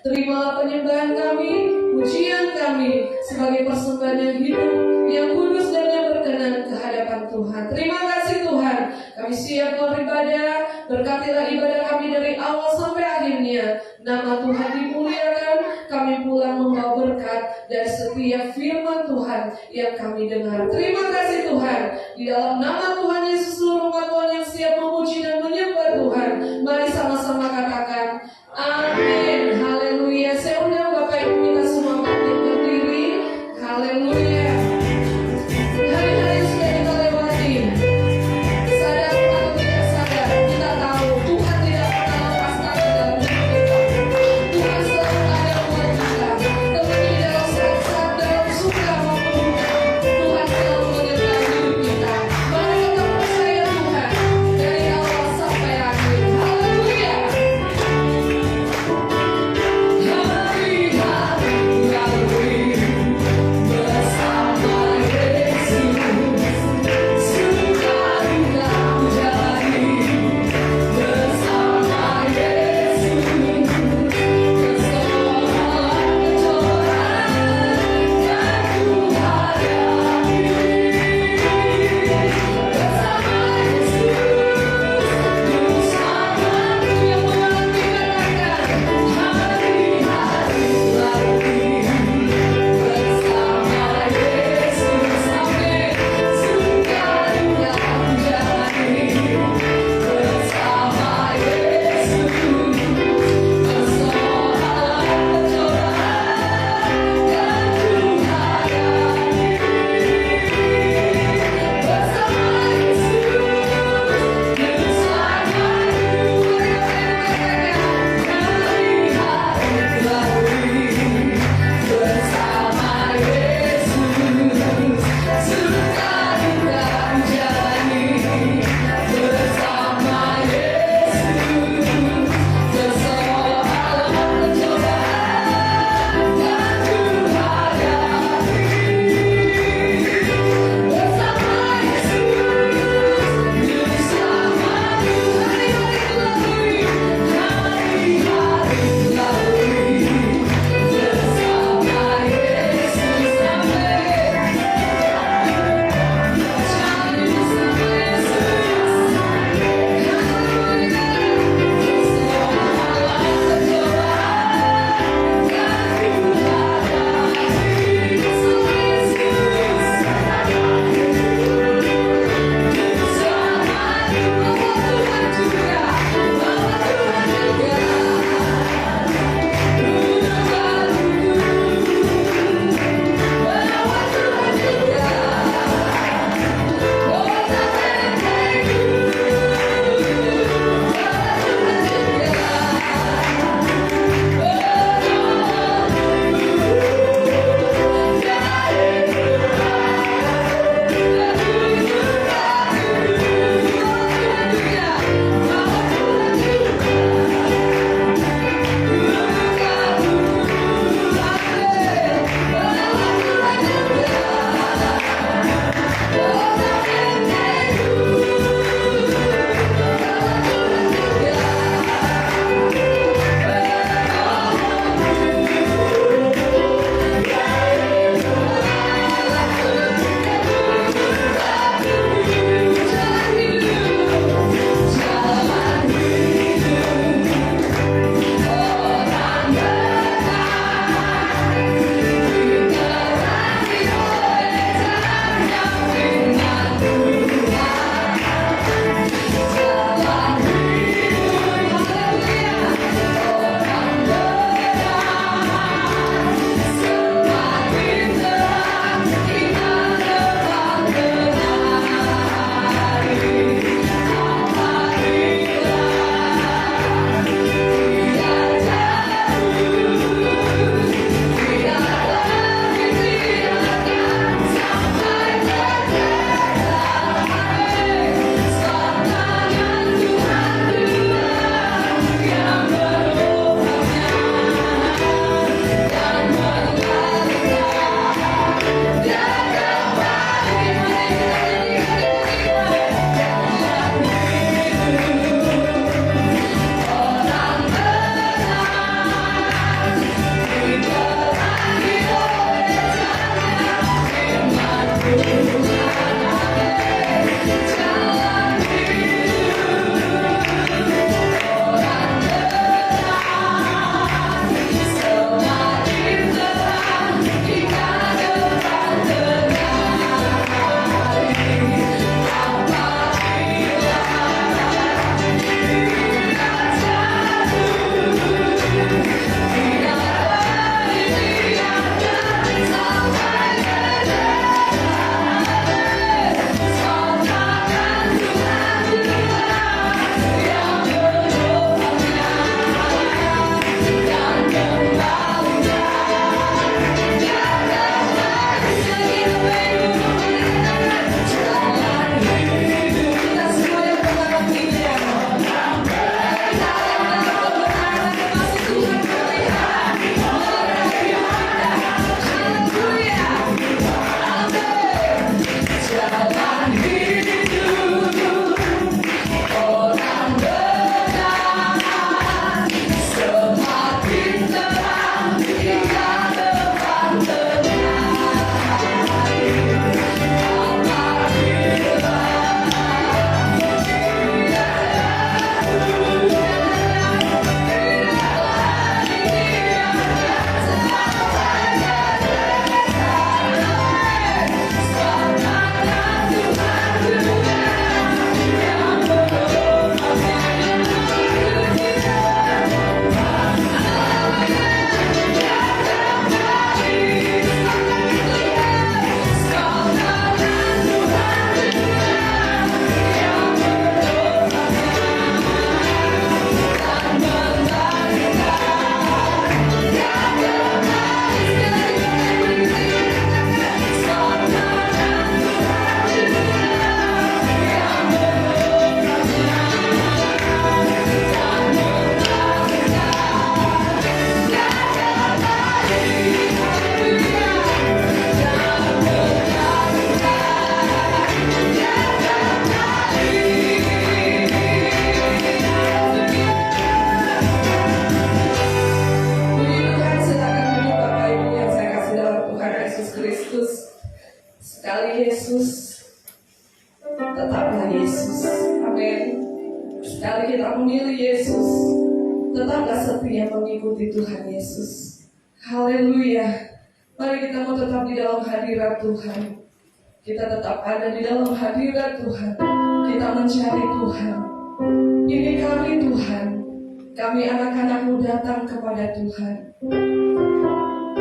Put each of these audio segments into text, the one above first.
Terima penyembahan kami, pujian kami sebagai persembahan yang hidup, yang kudus dan yang berkenan ke hadapan Tuhan. Terima kasih Tuhan, kami siap beribadah. Berkatilah ibadah kami dari awal sampai akhirnya. Nama Tuhan dimuliakan, kami pulang membawa berkat dari setiap firman Tuhan yang kami dengar. Terima kasih Tuhan, di dalam nama Tuhan Yesus seluruh umat Tuhan yang siap memuji dan menyembah Tuhan, mari sama-sama katakan amin. Haleluya. Saya undang Bapak Ibu kita semua bangkit berdiri. Haleluya. Hari-hari yang sudah kita lewati, sadar atau tidak sadar, kita tahu Tuhan tidak pernah lepaskan dalam hidup kita. Tuhan selalu ada buat kita. Teman di dalam saat-saat dalam suka maupun duka, Tuhan selalu menyertai hidup kita. Mari kita percaya Tuhan dari awal sampai akhir. Haleluya. Sekali Yesus, tetaplah Yesus. Amin. Sekali kita memilih Yesus, tetaplah setia mengikuti Tuhan Yesus. Haleluya. Mari kita mau tetap di dalam hadirat Tuhan. Kita tetap ada di dalam hadirat Tuhan. Kita mencari Tuhan. Ini kami Tuhan. Kami anak-anakmu datang kepada Tuhan.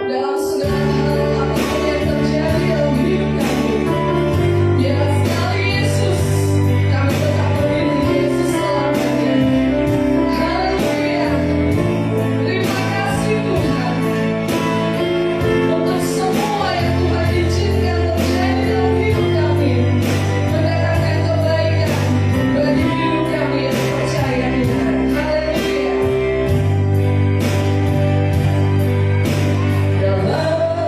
Dalam segala hal apapun yang terjadi dalam hidup kami, biarlah sekali Yesus, kami tetap memilih Yesus selamanya. Haleluya. Terima kasih Tuhan untuk semua yang Tuhan izinkan terjadi dalam hidup kami, mendatangkan kebaikan bagi hidup kami yang percaya Tuhan. Haleluya. Dalam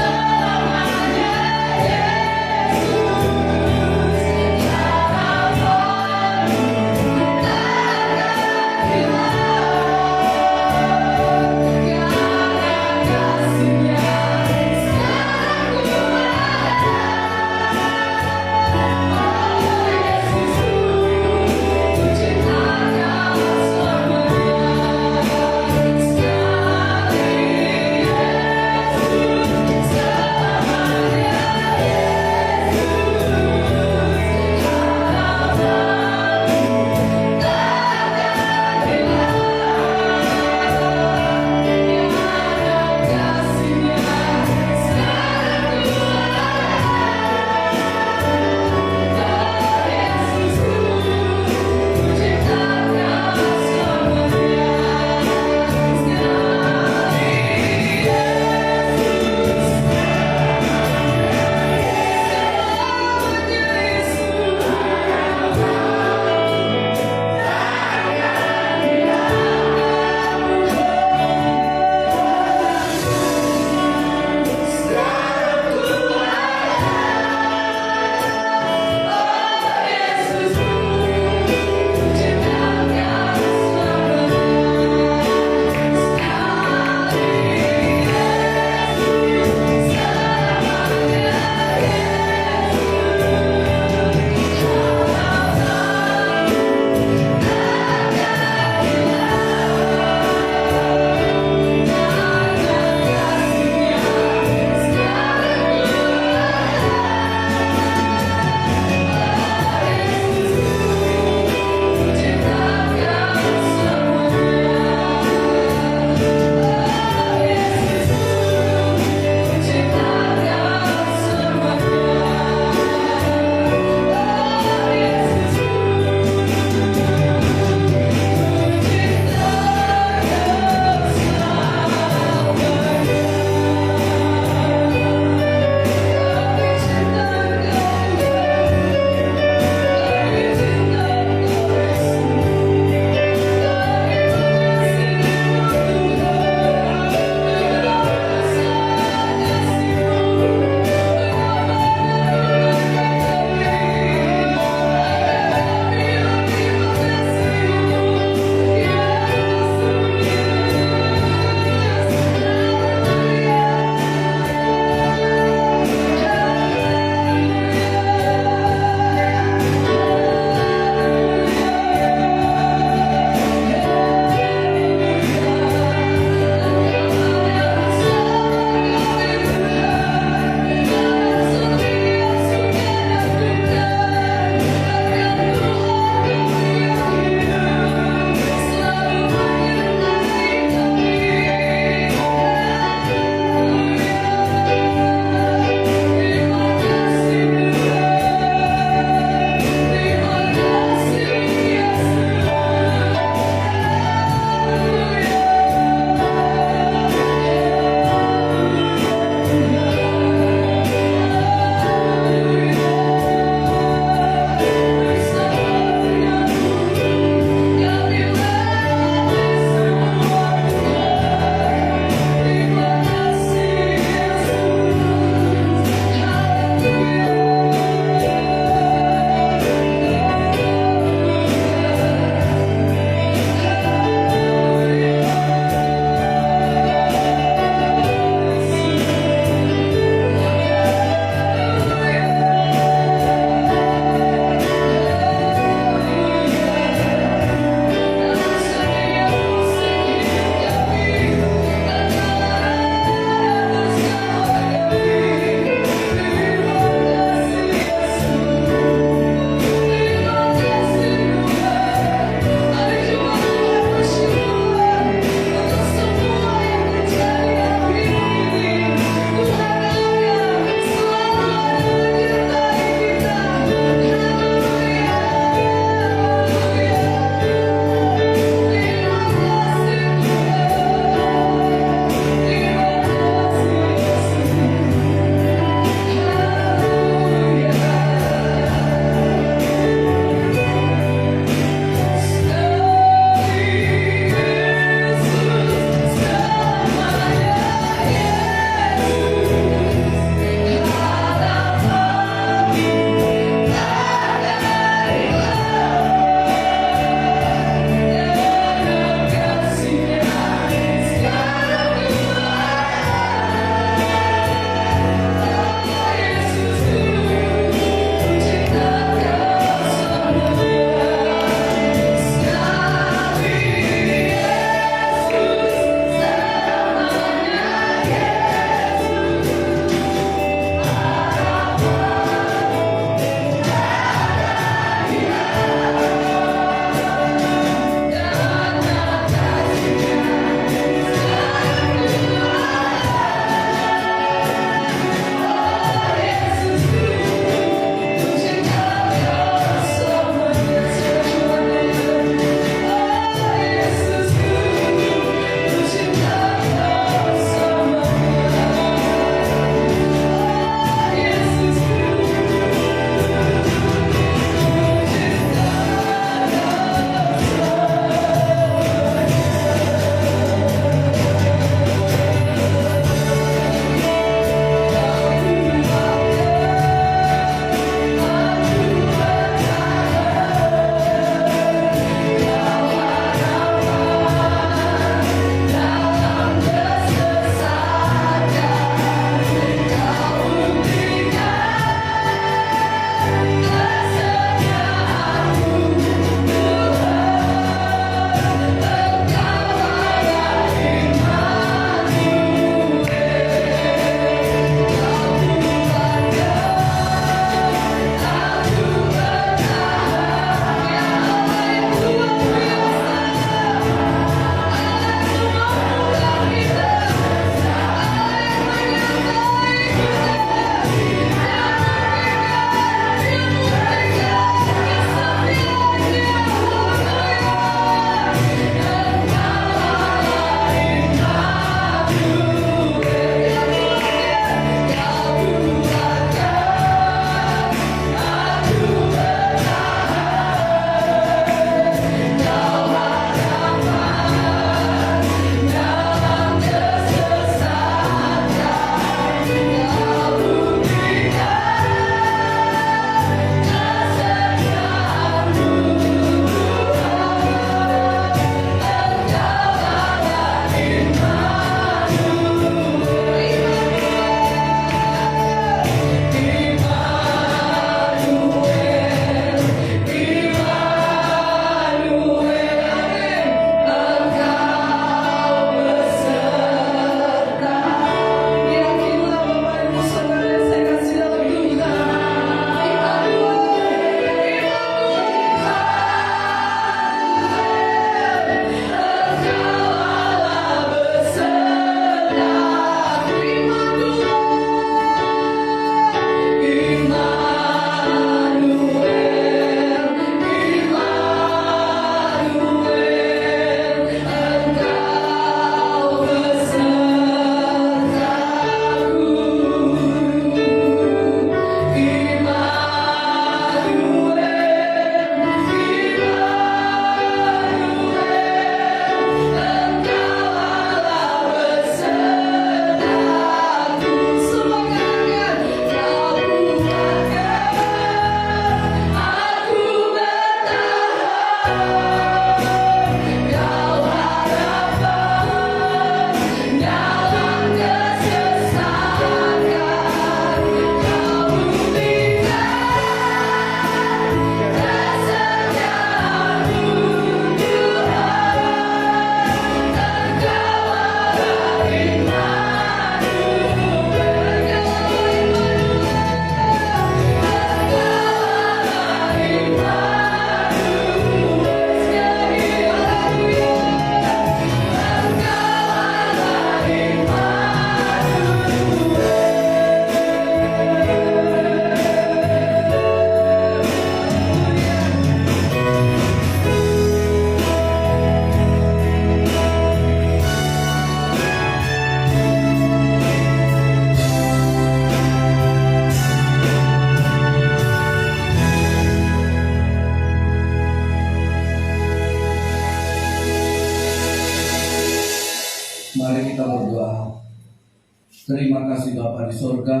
Terima kasih Bapa di sorga.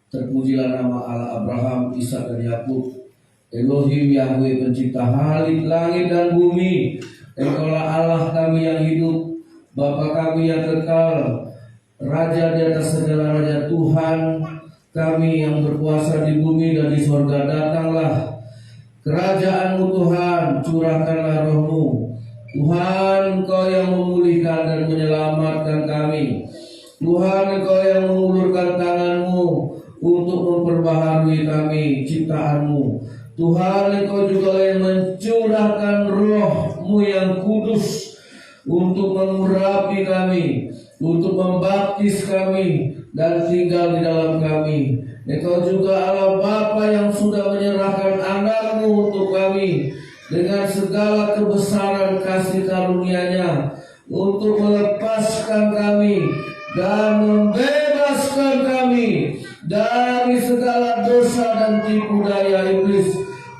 Terpujilah nama Allah Abraham, Ishak dan Yakub. Elohim Yahweh pencipta langit dan bumi. Engkaulah Allah kami yang hidup, Bapa kami yang kekal, Raja di atas segala raja, Tuhan kami yang berkuasa di bumi dan di sorga. Datanglah kerajaan-Mu Tuhan, curahkanlah Roh-Mu. Tuhan, Engkau yang memulihkan dan menyelamatkan kami. Tuhan, Engkau yang mengulurkan tangan-Mu untuk memperbaharui kami, ciptaan-Mu. Tuhan, Engkau juga yang mencurahkan Roh-Mu yang kudus untuk mengurapi kami, untuk membaptis kami dan tinggal di dalam kami. Engkau juga Allah Bapa yang sudah menyerahkan anak-Mu untuk kami dengan segala kebesaran kasih karunia-Nya untuk melepaskan kami dan membebaskan kami dari segala dosa dan tipu daya iblis,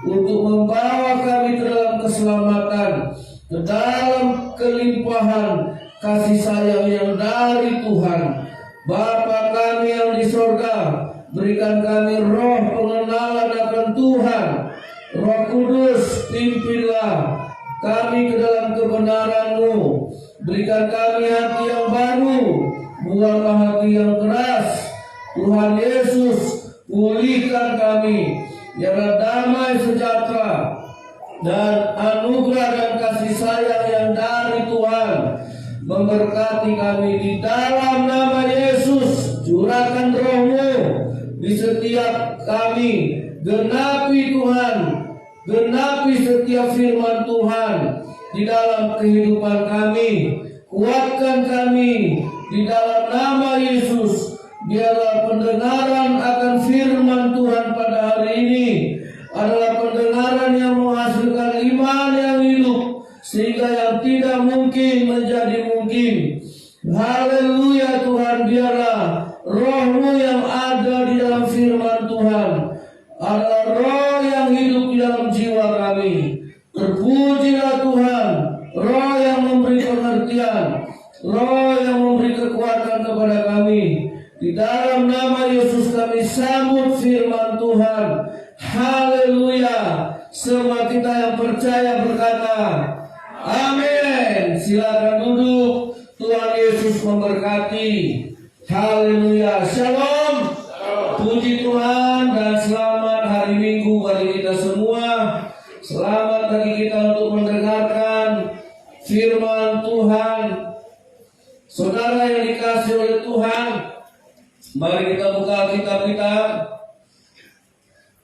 untuk membawa kami ke dalam keselamatan, ke dalam kelimpahan kasih sayang yang dari Tuhan. Bapa kami yang di sorga, berikan kami roh pengenalan akan Tuhan. Roh Kudus, pimpinlah kami ke dalam kebenaran-Mu. Berikan kami hati yang baru, buanglah hati yang keras. Tuhan Yesus, pulihkan kami, biarlah damai sejahtera dan anugerah dan kasih sayang yang dari Tuhan memberkati kami di dalam nama Yesus. Curahkan Roh-Mu di setiap kami. Genapi Tuhan, genapi setiap firman Tuhan di dalam kehidupan kami. Kuatkan kami di dalam nama Yesus. Biarlah pendengaran akan firman Tuhan pada hari ini adalah pendengaran yang menghasilkan iman yang hidup, sehingga yang tidak mungkin menjadi mungkin. Haleluya Tuhan, biarlah Roh-Mu yang ada di dalam firman Tuhan adalah Roh yang hidup di dalam jiwa kami. Terpujilah Tuhan, Roh yang memberi pengertian, Roh yang memberi kekuatan kepada kami. Di dalam nama Yesus kami sambut firman Tuhan. Haleluya. Semua kita yang percaya berkata amin. Silakan duduk. Tuhan Yesus memberkati. Haleluya. Shalom. Puji Tuhan dan selamat hari Minggu bagi kita semua. Selamat bagi kita untuk mendengarkan firman Tuhan. Saudara yang dikasihi oleh Tuhan, mari kita buka kitab kita.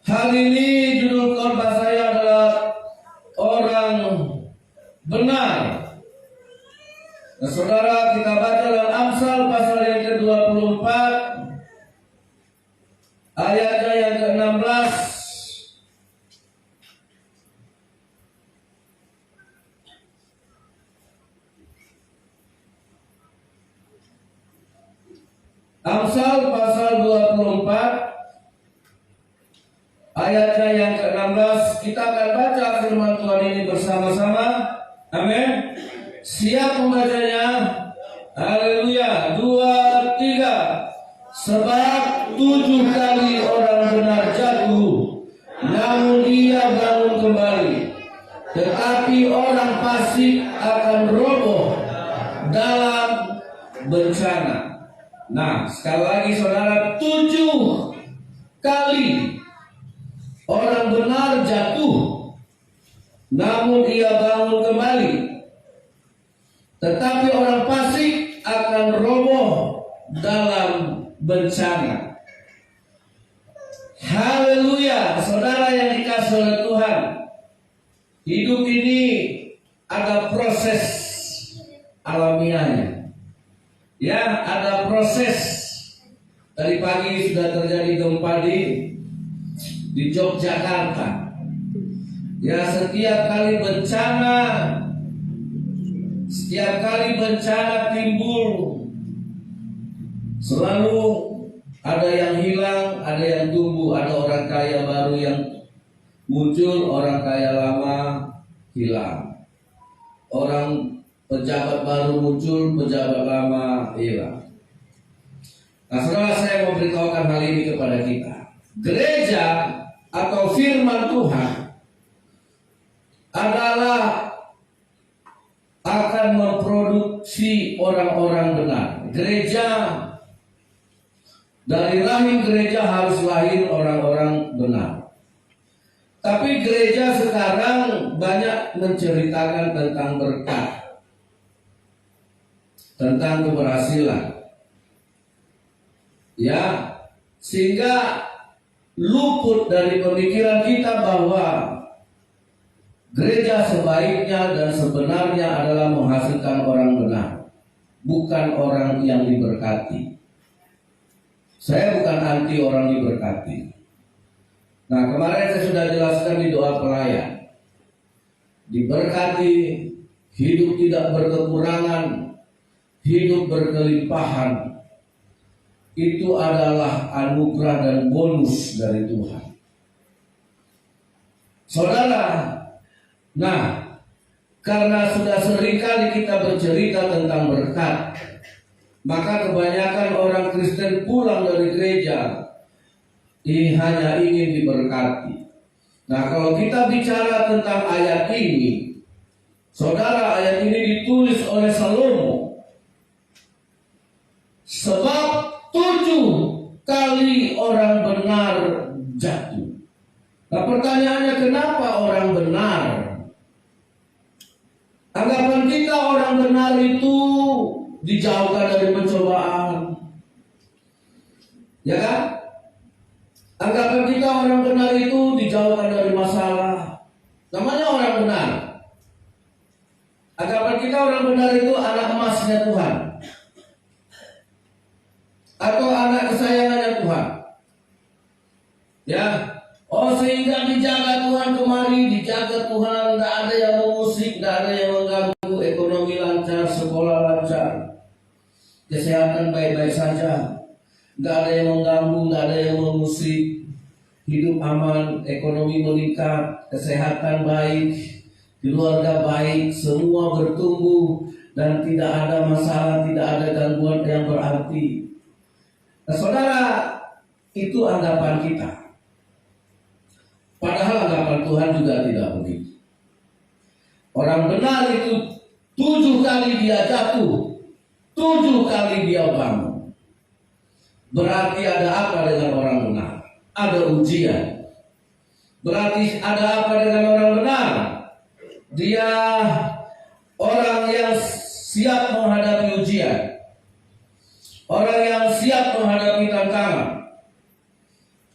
Hari ini judul khotbah saya adalah orang benar. Nah, saudara, kita baca dalam Amsal pasal yang ke-24 ayatnya yang ke-16. Amsal pasal 24 ayatnya yang ke-16. Kita akan baca firman Tuhan ini bersama-sama. Amin. Siap membacanya? Haleluya. 2, 3. Sebab 7 kali orang benar jatuh, namun ia bangun kembali. Tetapi orang fasik akan roboh dalam bencana. Nah, sekali lagi saudara, 7 kali orang benar jatuh, namun ia bangun kembali. Tetapi orang fasik akan roboh dalam bencana. Haleluya. Saudara yang dikasihi oleh Tuhan, hidup ini ada proses alamiahnya. Ya, ada proses. Tadi pagi sudah terjadi gempa di Yogyakarta. Ya, setiap kali bencana timbul, selalu ada yang hilang, ada yang tumbuh, ada orang kaya baru yang muncul, orang kaya lama hilang. Orang pejabat baru muncul, pejabat lama hilang. Nah, saudara, saya mau beritahukan hal ini kepada kita. Gereja atau firman Tuhan adalah akan memproduksi orang-orang benar. Gereja, dari rahim gereja harus lahir orang-orang benar. Tapi gereja sekarang banyak menceritakan tentang berkat, tentang keberhasilan, ya, sehingga luput dari pemikiran kita bahwa gereja sebaiknya dan sebenarnya adalah menghasilkan orang benar, bukan orang yang diberkati. Saya bukan anti orang diberkati. Nah, kemarin saya sudah jelaskan di doa pelayan. Diberkati, hidup tidak berkekurangan, hidup berkelimpahan. Itu adalah anugerah dan bonus dari Tuhan. Saudara, nah, karena sudah seringkali kita bercerita tentang berkat, maka kebanyakan orang Kristen pulang dari gereja hanya ingin diberkati. Nah, kalau kita bicara tentang ayat ini, saudara, ayat ini ditulis oleh Salomo. Sebab 7 kali orang benar jatuh. Nah, pertanyaannya, kenapa orang benar? Anggapan kita orang benar itu dijauhkan dari pencobaan, ya kan? Anggapan kita orang benar itu dijauhkan dari masalah. Namanya orang benar. Anggapan kita orang benar itu anak emasnya Tuhan, atau anak kesayangannya Tuhan. Ya, oh, sehingga dijaga Tuhan kemari, dijaga Tuhan, tidak ada yang mengusik, tidak ada yang mengganggu, ekonomi lancar, sekolah lancar, kesehatan baik-baik saja. Nggak ada yang mengganggu, nggak ada yang mengusik, hidup aman, ekonomi meningkat, kesehatan baik, keluarga baik, semua bertumbuh dan tidak ada masalah, tidak ada gangguan yang berarti. Nah, saudara, itu anggapan kita. Padahal anggapan Tuhan juga tidak begitu. Orang benar itu 7 kali dia jatuh, 7 kali dia bangun. Berarti ada apa dengan orang benar? Ada ujian. Berarti ada apa dengan orang benar? Dia orang yang siap menghadapi ujian, orang yang siap menghadapi tantangan,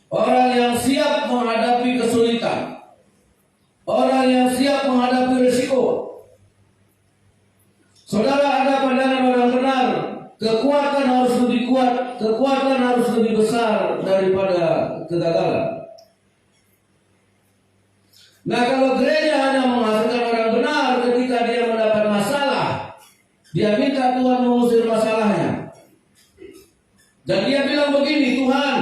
orang yang siap menghadapi kesulitan, orang yang siap menghadapi risiko. Saudara, ada pandangan orang benar, kekuatan harus lebih kuat, kekuatan harus lebih besar daripada kegagalan. Nah, kalau gereja hanya menghasilkan orang benar ketika dia mendapat masalah, dia minta Tuhan mengusir masalahnya. Dan dia bilang begini, Tuhan,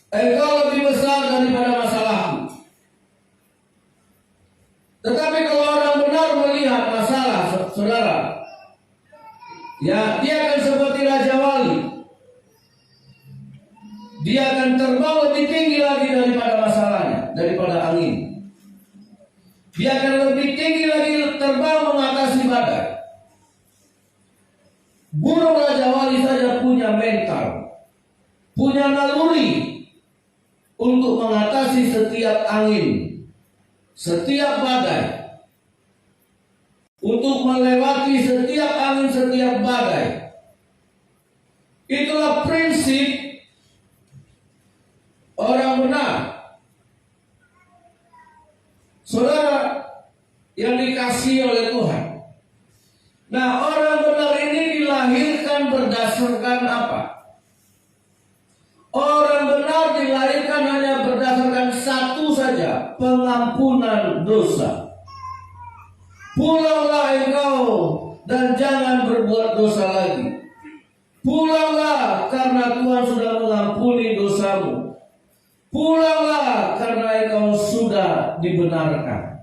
Engkau lebih besar daripada masalahku. Tetapi kalau orang benar melihat masalah, saudara, ya, dia akan seperti Raja Wali. Dia akan terbang lebih tinggi lagi daripada masalahnya, daripada angin. Dia akan lebih tinggi lagi terbang mengatasi badai. Burung Raja Wali saja punya mental, punya naluri untuk mengatasi setiap angin, setiap badai, untuk melewati setiap angin, setiap badai. Itulah prinsip orang benar. Saudara yang dikasihi oleh Tuhan. Nah, orang benar ini dilahirkan berdasarkan apa? Orang benar dilahirkan hanya berdasarkan satu saja, pengampunan dosa. Pulanglah engkau dan jangan berbuat dosa lagi. Pulanglah karena Tuhan sudah mengampuni dosamu. Pulanglah karena engkau sudah dibenarkan.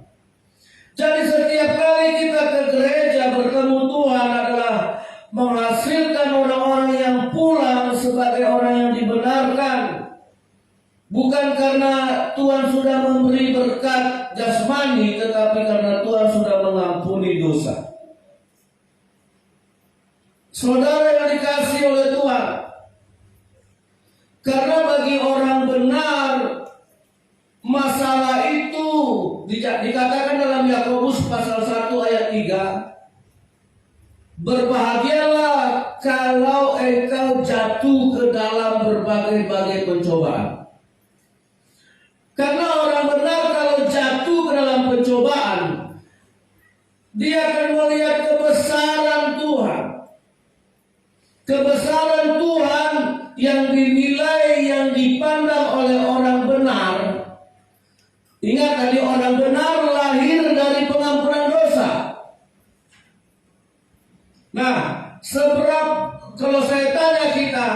Jadi setiap kali kita ke gereja bertemu Tuhan adalah menghasilkan orang-orang yang pulang sebagai orang yang dibenarkan. Bukan karena Tuhan sudah memberi berkat jasmani, tetapi karena Tuhan sudah mengampuni dosa. Saudara yang dikasihi oleh Tuhan, karena bagi orang benar masalah itu dikatakan dalam Yakobus pasal 1 ayat 3, berbahagialah kalau engkau jatuh ke dalam berbagai-bagai pencobaan. Karena orang benar kalau jatuh ke dalam pencobaan, dia akan melihat kebesaran Tuhan. Kebesaran Tuhan yang dinilai, yang dipandang oleh orang benar. Ingat tadi, orang benar lahir dari pengampunan dosa. Nah, kalau saya tanya kita,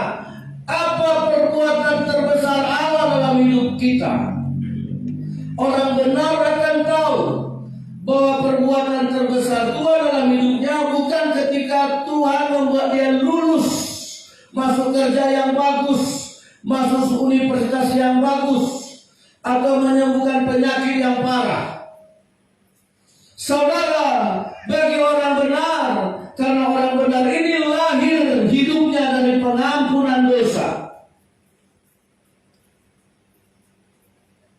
apa perbuatan terbesar Allah dalam hidup kita? Orang benar akan tahu bahwa perbuatan terbesar Tuhan dalam hidupnya bukan ketika Tuhan membuat dia lulus, masuk kerja yang bagus, masuk universitas yang bagus, atau menyembuhkan penyakit yang parah. Saudara, bagi orang benar, karena orang benar ini lahir hidupnya dari pengampunan dosa,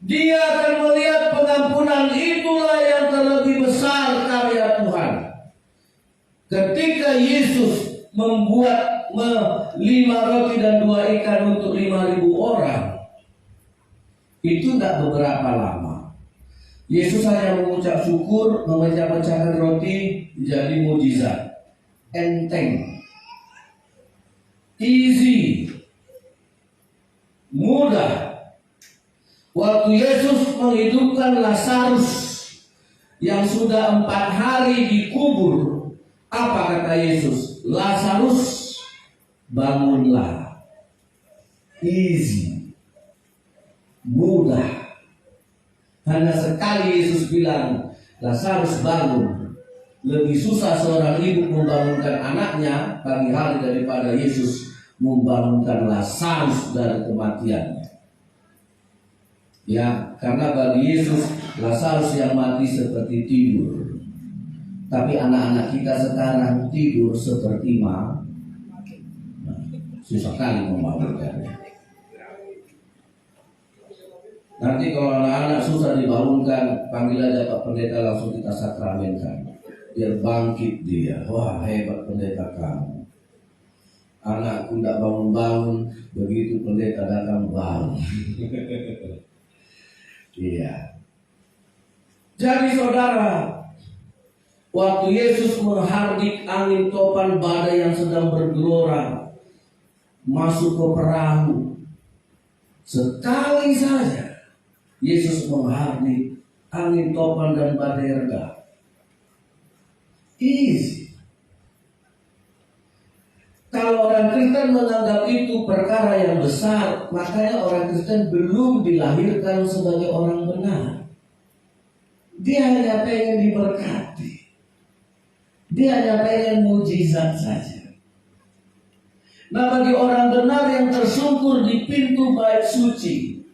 dia akan melihat pengampunan itulah yang terlebih besar karya Tuhan. Ketika Yesus membuat 5 roti dan 2 ikan untuk 5.000 orang, itu tidak beberapa lama. Yesus hanya mengucap syukur, memecah-mecahkan roti, jadi mujizat. Enteng, easy, mudah. Waktu Yesus menghidupkan Lazarus yang sudah 4 hari dikubur, apa kata Yesus? Lazarus, bangunlah. Easy, mudah. Hanya sekali Yesus bilang, Lazarus bangun. Lebih susah seorang ibu membangunkan anaknya pagi hari daripada Yesus membangunkan Lazarus dari kematiannya. Ya, karena bagi Yesus Lazarus yang mati seperti tidur. Tapi anak-anak kita sekarang tidur seperti susah kali membangunkannya. Nanti kalau anak-anak susah dibangunkan, panggil aja Pak Pendeta, langsung kita sakramenkan. Biar bangkit dia. Wah, hebat pendeta kamu. Anakku tidak bangun-bangun, begitu pendeta datang bangun. Iya. Jadi saudara, waktu Yesus menghardik angin topan badai yang sedang bergelora masuk ke perahu, sekali saja Yesus menghardik angin topan dan badai reda. Easy. Kalau orang Kristen menganggap itu perkara yang besar, makanya orang Kristen belum dilahirkan sebagai orang benar. Dia hanya pengen diberkati. Dia hanya pengen mujizat saja. Nah, bagi orang benar yang tersungkur di pintu bait suci,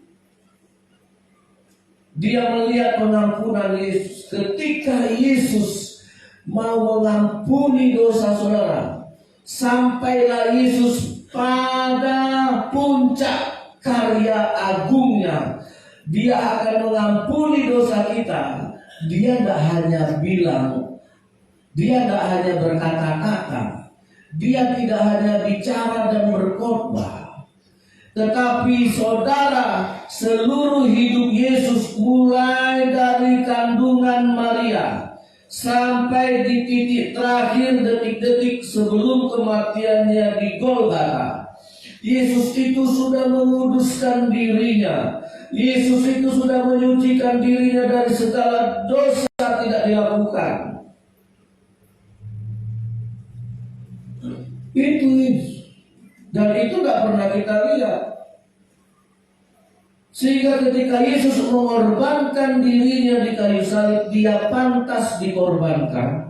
dia melihat pengampunan Yesus. Ketika Yesus mau mengampuni dosa saudara, sampailah Yesus pada puncak karya agungnya. Dia akan mengampuni dosa kita. Dia tidak hanya bilang, dia tidak hanya berkata-kata, dia tidak hanya bicara dan berkhotbah, tetapi saudara, seluruh hidup Yesus mulai dari kandungan Maria sampai di titik terakhir, detik-detik sebelum kematiannya di Golgota, Yesus itu sudah menguduskan dirinya. Yesus itu sudah menyucikan dirinya dari segala dosa tidak dilakukan. Itu dan itu tidak pernah kita lihat. Sehingga ketika Yesus mengorbankan dirinya di kayu salib, dia pantas dikorbankan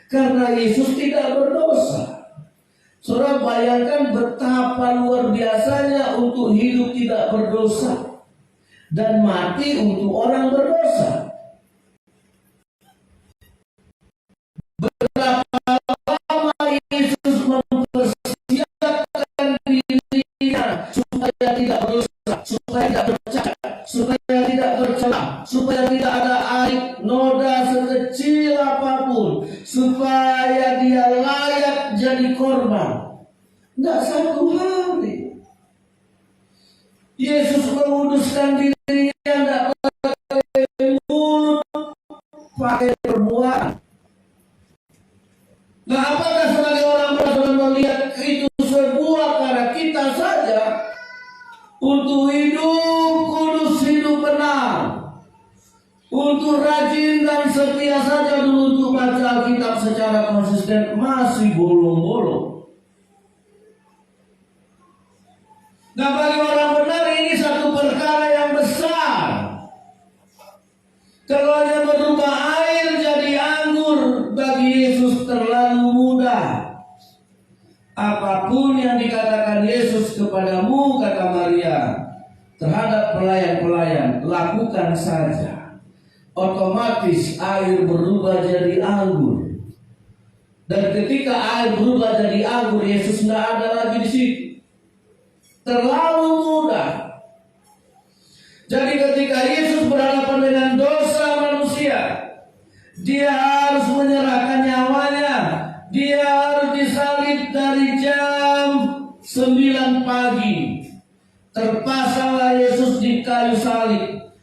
karena Yesus tidak berdosa. Saudara bayangkan betapa luar biasanya untuk hidup tidak berdosa dan mati untuk orang berdosa. Berapa lama Yesus mempersiapkan dirinya supaya tidak berdosa, supaya tidak bercacat, supaya tidak bercela, supaya tidak ada aib noda sekecil apapun, supaya dia layak jadi korban. Tidak satu hari. Yesus menguduskan dirinya tidak pakai mulut, pakai perbuatan. Nah, apakah sebagai orang beriman melihat itu sebuah cara kita saja untuk hidup kudus, hidup benar, untuk rajin dan setia saja dulu untuk baca Alkitab secara konsisten, masih bolong-bolong. Nah, bagi orang benar ini satu perkara yang besar. Kalau hanya berubah air jadi anggur, bagi Yesus terlalu mudah. Apapun yang dikatakan Yesus kepadamu, kata Maria, terhadap pelayan-pelayan, lakukan saja. Otomatis air berubah jadi anggur. Dan ketika air berubah jadi anggur, Yesus tidak ada lagi di situ. Terlalu mudah. Jadi ketika Yesus berhadapan dengan dosa manusia, dia harus menyerahkan nyawanya. Dia harus disalib dari jam 9 pagi. Terpasanglah Yesus di kayu salib.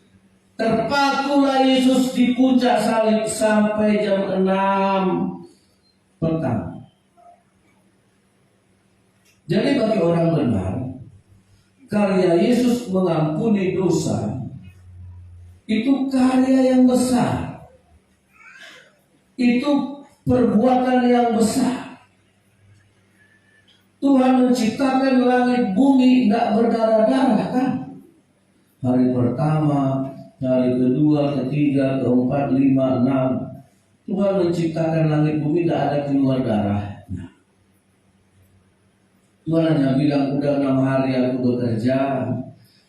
Terpakulah Yesus di puncak salib sampai jam 6 petang. Jadi bagi orang benar, karya Yesus mengampuni dosa itu karya yang besar. Itu perbuatan yang besar. Tuhan menciptakan langit bumi tidak berdarah-darah kan? Hari pertama, hari kedua, ketiga, keempat, 5, 6. Tuhan menciptakan langit bumi tidak ada keluar darah. Tuhan hanya bilang, udah 6 hari aku bekerja,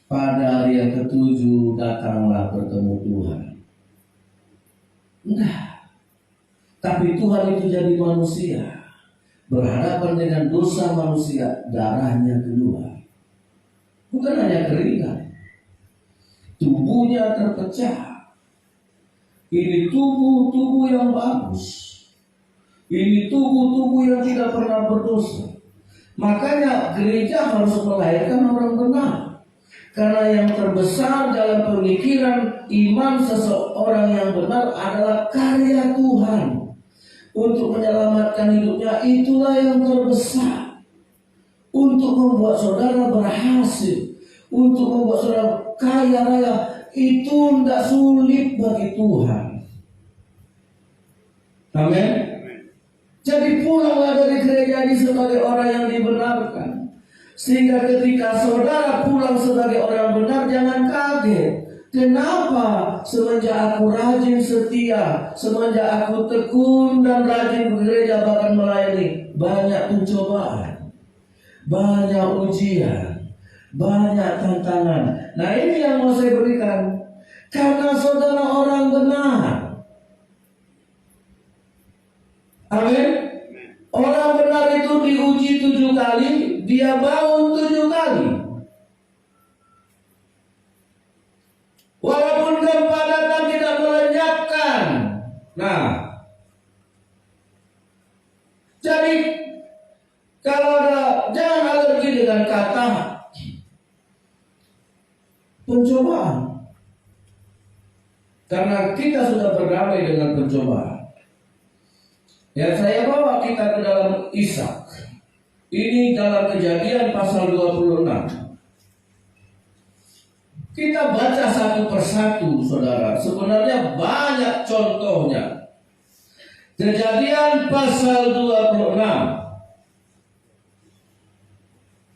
pada hari yang ke-7 datanglah bertemu Tuhan. Enggak. Tapi Tuhan itu jadi manusia, berhadapan dengan dosa manusia, darahnya keluar. Bukan hanya keringat, tubuhnya terpecah. Ini tubuh yang bagus. Ini tubuh yang tidak pernah berdosa. Makanya gereja harus melahirkan orang benar. Karena yang terbesar dalam pemikiran iman seseorang yang benar adalah karya Tuhan untuk menyelamatkan hidupnya. Itulah yang terbesar. Untuk membuat saudara berhasil, untuk membuat saudara kaya raya, itu tidak sulit bagi Tuhan. Amin. Jadi pulanglah dari gereja ini sebagai orang yang dibenarkan. Sehingga ketika saudara pulang sebagai orang benar, jangan kaget. Kenapa semenjak aku rajin setia, semenjak aku tekun dan rajin bekerja bahkan melayani, banyak pencobaan, banyak ujian, banyak tantangan. Nah, ini yang mau saya berikan. Karena saudara orang benar. Amin. Orang benar itu diuji 7 kali, dia bangun 7 kali. Walaupun gempa datang tidak melenyapkan. Nah, jadi kalau jangan alergi dengan kata pencobaan, karena kita sudah berdamai dengan pencobaan. Ya, saya bawa kita ke dalam Ishak. Ini dalam Kejadian pasal 26. Kita baca satu persatu, saudara. Sebenarnya banyak contohnya. Kejadian pasal 26.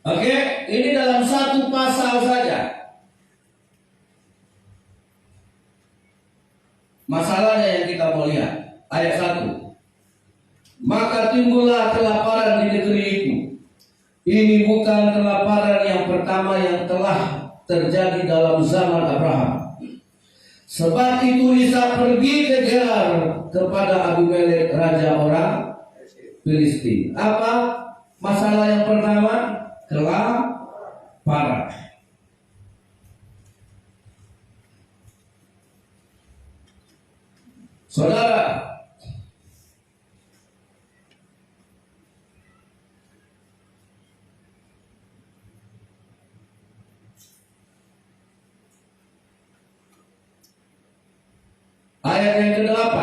Oke, ini dalam satu pasal saja. Masalahnya yang kita mau lihat ayat 1. maka timbullah kelaparan di negeri itu. Ini bukan kelaparan yang pertama yang telah terjadi dalam zaman Abraham. Sebab itu Ishak pergi ke Gerar kepada Abimelek raja orang Filistin. Apa masalah yang pertama? Kelaparan. Saudara, ayat yang ke-8.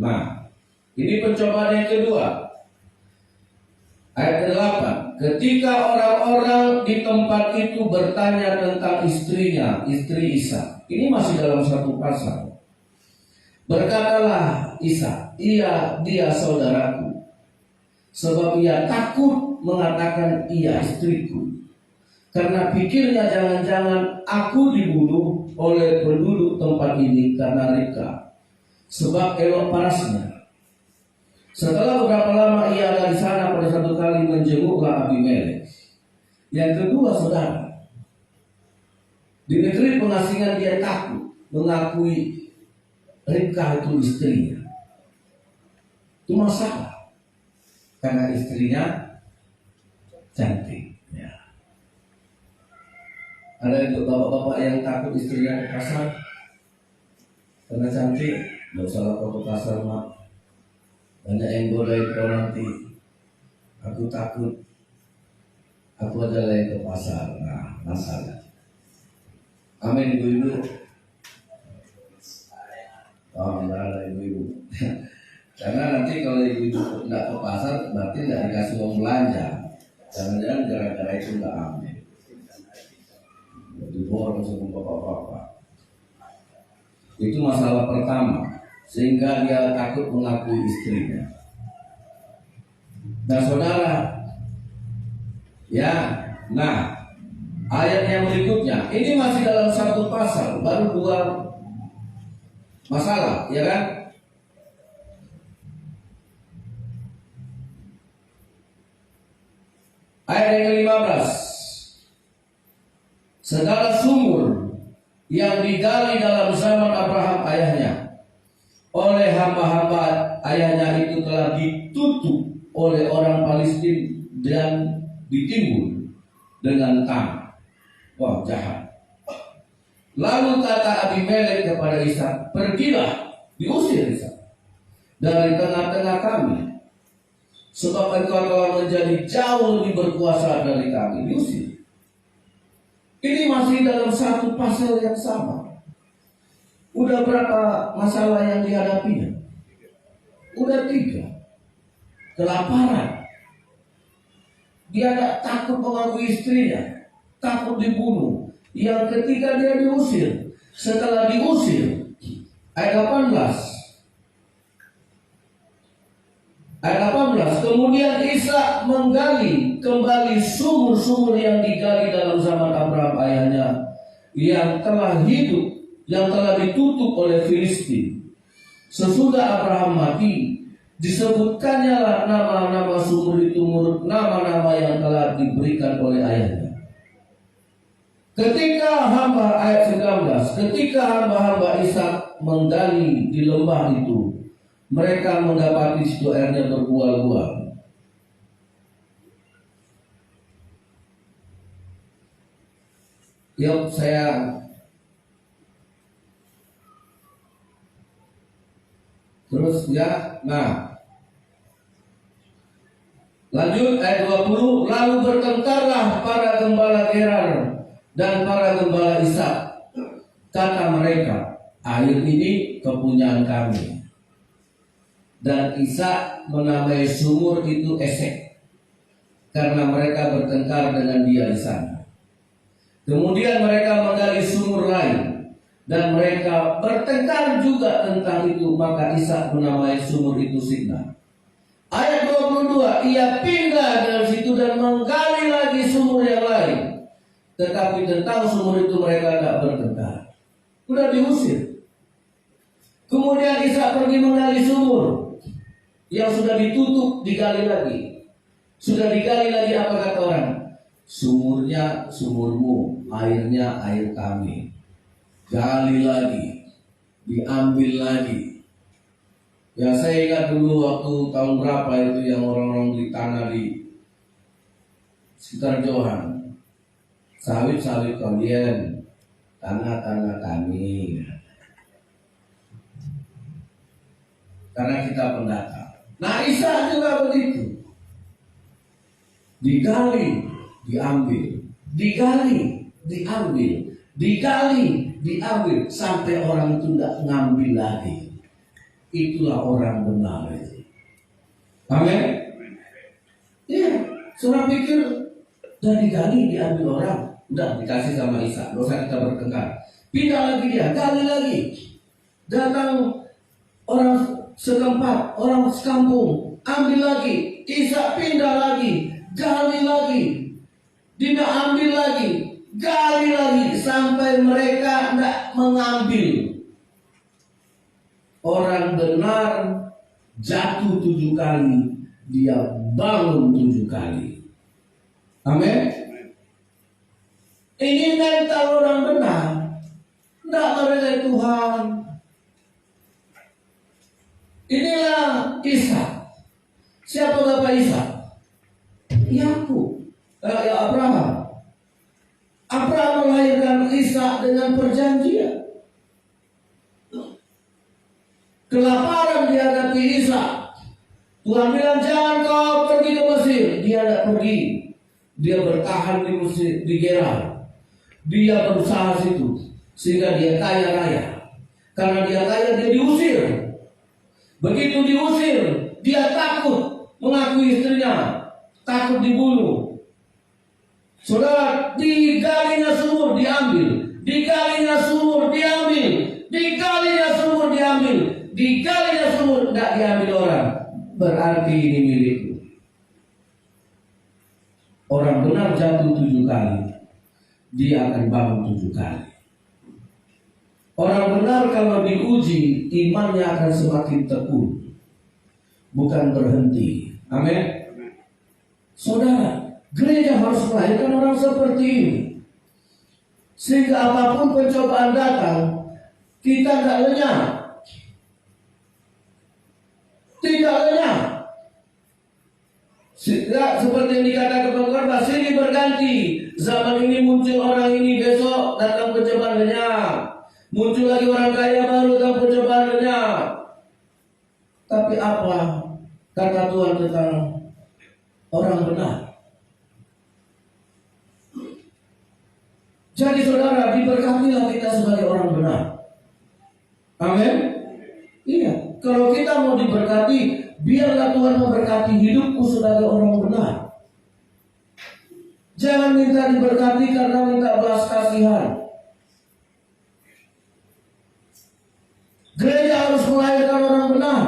Nah, ini pencobaan yang kedua. Ayat ke-8. Ketika orang-orang di tempat itu bertanya tentang istrinya, istri Ishak. Ini masih dalam satu pasal. Berkatalah Ishak, dia saudaraku. Sebab ia takut mengatakan ia istriku. Karena pikirnya jangan-jangan aku dibunuh oleh penduduk tempat ini karena Ribka, sebab elok parasnya. Setelah beberapa lama ia ada di sana, pada satu kali menjenguklah Abimelek. Yang kedua, saudara, di negeri pengasingan dia takut mengakui Ribka itu istrinya. Itu masalah, karena istrinya cantik. Ya. Ada untuk bapak-bapak yang takut istrinya ke pasar karena cantik, nggak usah lapor ke pasar, mak. Banyak yang godain kau nanti. Aku takut, aku adalah yang ke pasar. Nah, masalah. Amin, ibu-ibu. Oh, enggak, ibu-ibu. Karena nanti kalau ibu-ibu nggak ke pasar, berarti nggak dikasih uang belanja. Jangan-jangan gara-gara itu nggak amin. Diborong sama bapak-bapak. Itu masalah pertama, sehingga dia takut mengakui istrinya. Nah, saudara, ya, nah, ayat yang berikutnya, ini masih dalam satu pasal, baru dua masalah, ya kan? Ayat yang ke-15. Segala sumur yang digali dalam zaman Abraham ayahnya oleh hamba-hamba ayahnya itu telah ditutup oleh orang Palestina dan ditimbun dengan tanah. Wah, jahat. Lalu kata Abimelek kepada Ishak, pergilah, diusir Ishak dari tengah-tengah kami, sebab engkau telah menjadi jauh lebih berkuasa dari kami. Diusir. Ini masih dalam satu pasal yang sama. Udah berapa masalah yang dihadapinya? Udah 3. Kelaparan. Dia tidak takut mengakui istrinya, takut dibunuh. Yang ketiga, dia diusir. Setelah diusir, ayat 18. Ayat 18, kemudian Ishak menggali kembali sumur-sumur yang digali dalam zaman Abraham ayahnya, yang telah hidup, yang telah ditutup oleh Filistin. Sesudah Abraham mati, disebutkannya lah nama-nama sumur itu menurut nama-nama yang telah diberikan oleh ayahnya. Ketika ayat 19, ketika hamba-hamba Ishak menggali di lembah itu, mereka mendapati situ airnya berbuah-buah. Yuk saya terus ya. Nah, lanjut ayat 20. Lalu bertengkarlah para gembala Gerar dan para gembala Ishak. Kata mereka, air ini kepunyaan kami. Dan Ishak menamai sumur itu Esek, karena mereka bertengkar dengan dia di sana. Kemudian mereka menggali sumur lain, dan mereka bertengkar juga tentang itu, maka Ishak menamai sumur itu Sitna. Ayat 22, ia pindah dari situ dan menggali lagi sumur yang lain, tetapi tentang sumur itu mereka tidak bertengkar. Sudah diusir. Kemudian Ishak pergi menggali sumur yang sudah ditutup digali lagi. Sudah digali lagi, apa kata orang? Sumurnya sumurmu, airnya air kami. Gali lagi, diambil lagi. Ya saya ingat dulu waktu tahun berapa itu yang orang-orang beli tanah di sekitar Johan. Sawit-sawit kalian, tanah-tanah kami. Karena kita pendatang. Nah Isa juga begitu. Digali, diambil. Digali, diambil. Digali, diambil. Sampai orang itu tidak ngambil lagi. Itulah orang benar itu. Amin. Ya, seorang pikir udah digali, diambil orang, udah dikasih sama Isa, dosa kita bertengkar. Pindah lagi dia, gali lagi. Datang orang setempat, orang sekampung, ambil lagi. Isa pindah lagi, gali lagi. Tidak ambil lagi, gali lagi sampai mereka tidak mengambil. Orang benar jatuh 7 kali, dia bangun 7 kali. Amin. Ini mental orang benar, tidak merendah Tuhan. Inilah Isa. Siapa bapak Isa? Yakub, Abraham. Abraham melahirkan Isa dengan perjanjian. Kelaparan dihadapi Isa. Tuhan bilang jangan kau pergi ke Mesir. Dia tidak pergi. Dia bertahan di Mesir, di Gerar. Dia berusaha situ sehingga dia kaya raya. Karena dia kaya, dia diusir. Begitu diusir, dia takut mengakui istrinya, takut dibunuh. Saudara, digalinya sumur diambil, digalinya sumur diambil, digalinya sumur diambil, digalinya sumur tidak diambil orang. Berarti ini milikku. Orang benar jatuh 7 kali, dia akan bangun 7 kali. Orang benar kalau diuji, imannya akan semakin tekun, bukan berhenti. Amin. Saudara, gereja harus melahirkan orang seperti ini, sehingga apapun pencobaan datang, kita tidak lenyap. Tidak lenyap. Seperti yang dikatakan pengkhotbah, silih berganti. Zaman ini muncul orang ini, besok datang pencobaan lenyap. Muncul lagi orang kaya baru, datang pencobaan lenyap. Tapi apa kata Tuhan tentang orang benar? Jadi saudara, diberkatilah kita sebagai orang benar. Amin. Iya, kalau kita mau diberkati, biarlah Tuhan memberkati hidupku sebagai orang benar. Jangan minta diberkati karena minta belas kasihan. Gereja harus melahirkan orang benar.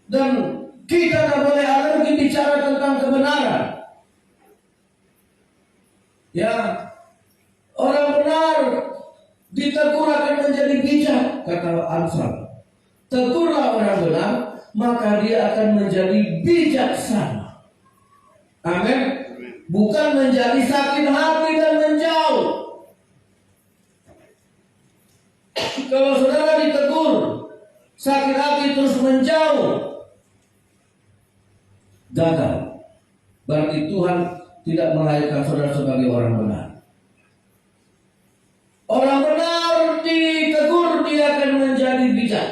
Dan kita tidak boleh alergi bicara tentang kebenaran. Ya, orang benar ditegur akan menjadi bijak, kata Amsal. Tegurlah orang benar, maka dia akan menjadi bijaksana. Amin. Bukan menjadi sakit hati dan menjauh. Kalau saudara ditegur, sakit hati terus menjauh, gagal. Berarti Tuhan tidak melahirkan saudara sebagai orang benar. Orang benar ditegur, dia akan menjadi bijak.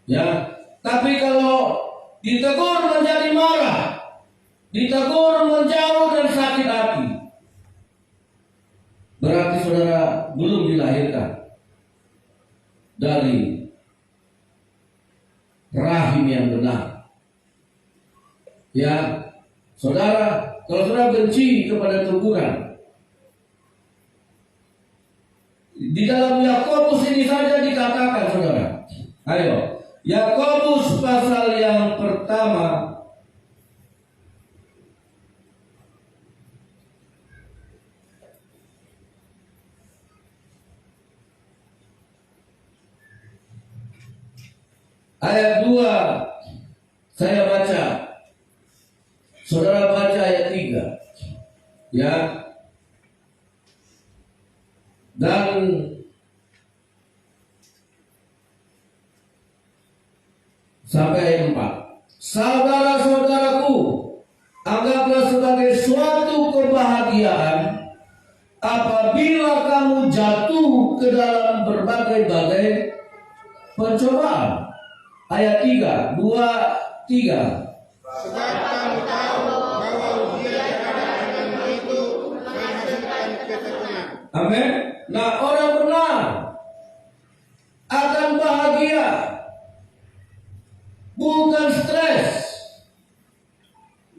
Ya, tapi kalau ditegur menjadi marah, ditegur menjauh dan sakit hati, berarti saudara belum dilahirkan dari rahim yang benar. Ya, saudara, kalau saudara benci kepada teguran, di dalam Yakobus ini saja dikatakan, saudara. Ayo, Yakobus pasal yang pertama Ayat 2 saya baca. Saudara baca ayat 3. Ya. Dan sampai ayat 4. Saudara-saudaraku, anggaplah sebagai suatu kebahagiaan apabila kamu jatuh ke dalam berbagai-bagai pencobaan. Ayat 3, 2, 3. Sebab kamu tahu bahwa ujian kadang-kadang itu menghasilkan ketekunan. Amin. Nah, orang benar akan bahagia, bukan stres,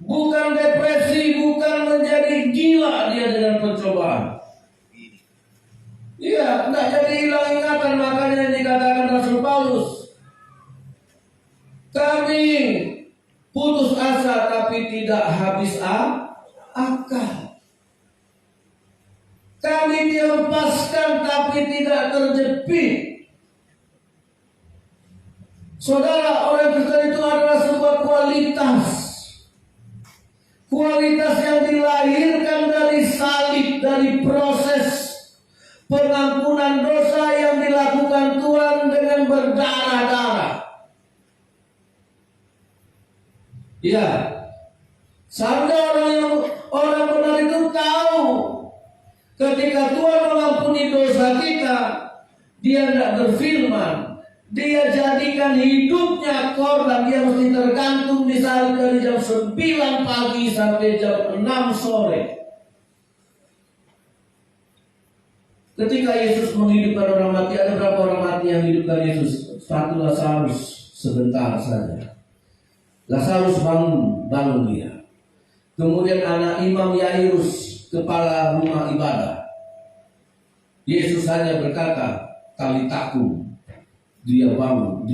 bukan depresi, bukan menjadi gila dia dengan pencobaan. Iya, tidak jadi hilang ingatan. Makanya dikatakan Rasul Paulus, kami putus asa tapi tidak habis akal. Kami dihempaskan tapi tidak terjepit. Saudara, orang Kristen itu adalah sebuah kualitas. Kualitas yang dilahirkan dari salib, dari proses pengampunan dosa yang dilakukan Tuhan dengan berdarah-darah. Ya, seharusnya orang benar itu tahu ketika Tuhan mengampuni dosa kita, dia tidak berfirman, dia jadikan hidupnya korban, dia mesti tergantung di salib dari jam 9 pagi sampai jam 6 sore. Ketika Yesus menghidupkan orang mati, ada berapa orang mati yang hidupkan Yesus? Satu Lazarus, sebentar saja. Lazarus bangun dia. Kemudian anak Imam Yairus, kepala rumah ibadah. Yesus hanya berkata, talitakum, dia bangun.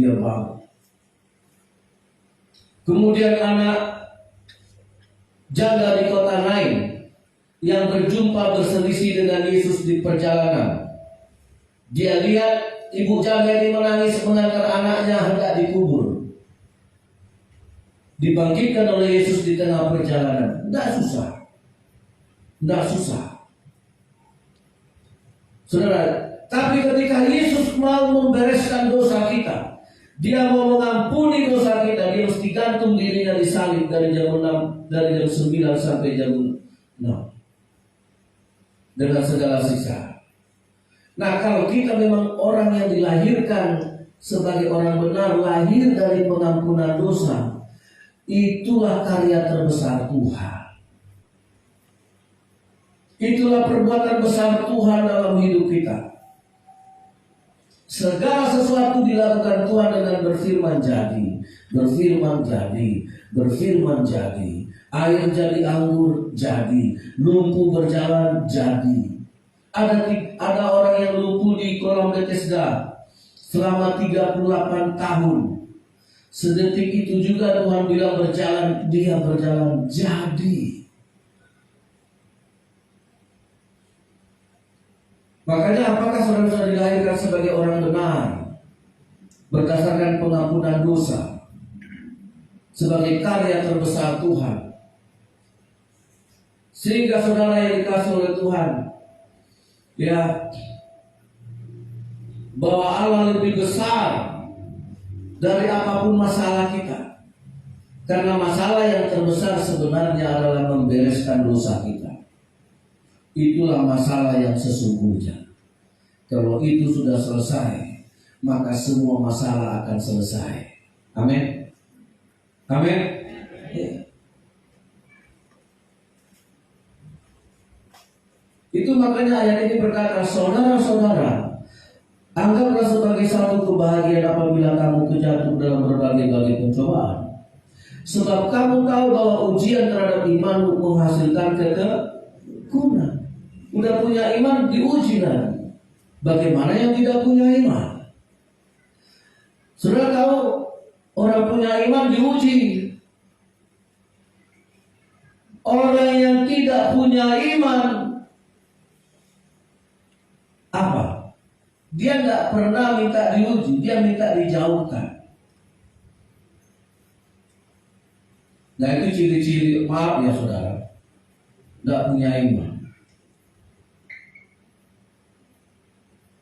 Kemudian anak janda di kota Nain yang berjumpa berselisih dengan Yesus di perjalanan. Dia lihat ibu janda ini menangis mengantar anaknya hendak dikubur. Dibangkitkan oleh Yesus di tengah perjalanan. Tidak susah. Saudara, tapi ketika Yesus mau membereskan dosa kita, dia mau mengampuni dosa kita, dia mesti gantung dirinya di salib dari jam 6, dari jam 9 sampai jam 6. Dengan segala siksa. Nah, kalau kita memang orang yang dilahirkan sebagai orang benar, lahir dari pengampunan dosa, itulah karya terbesar Tuhan. Itulah perbuatan besar Tuhan dalam hidup kita. Segala sesuatu dilakukan Tuhan dengan berfirman jadi. Air jadi anggur jadi. Lumpuh berjalan jadi. Ada orang yang lumpuh di kolam Bethesda selama 38 tahun. Sedetik itu juga Tuhan bilang berjalan, dia berjalan jadi. Makanya apakah saudara-saudara dilahirkan sebagai orang benar berdasarkan pengampunan dosa sebagai karya terbesar Tuhan, sehingga saudara yang dikasih oleh Tuhan, ya, bahwa Allah lebih besar dari apapun masalah kita. Karena masalah yang terbesar sebenarnya adalah membereskan dosa kita. Itulah masalah yang sesungguhnya. Kalau itu sudah selesai, maka semua masalah akan selesai. Amin. Ya. Itu makanya ayat ini berkata, saudara-saudara, anggaplah sebagai satu kebahagiaan apabila kamu terjatuh dalam berbagai-bagai pencobaan. Sebab kamu tahu bahwa ujian terhadap imanmu menghasilkan ketekunan. Udah punya iman, diuji lagi. Bagaimana yang tidak punya iman? Saudara tahu, orang punya iman diuji. Orang yang tidak punya iman, apa? Dia tidak pernah minta diuji, dia minta dijauhkan. Nah itu ciri-ciri, maaf ya saudara, tidak punya iman.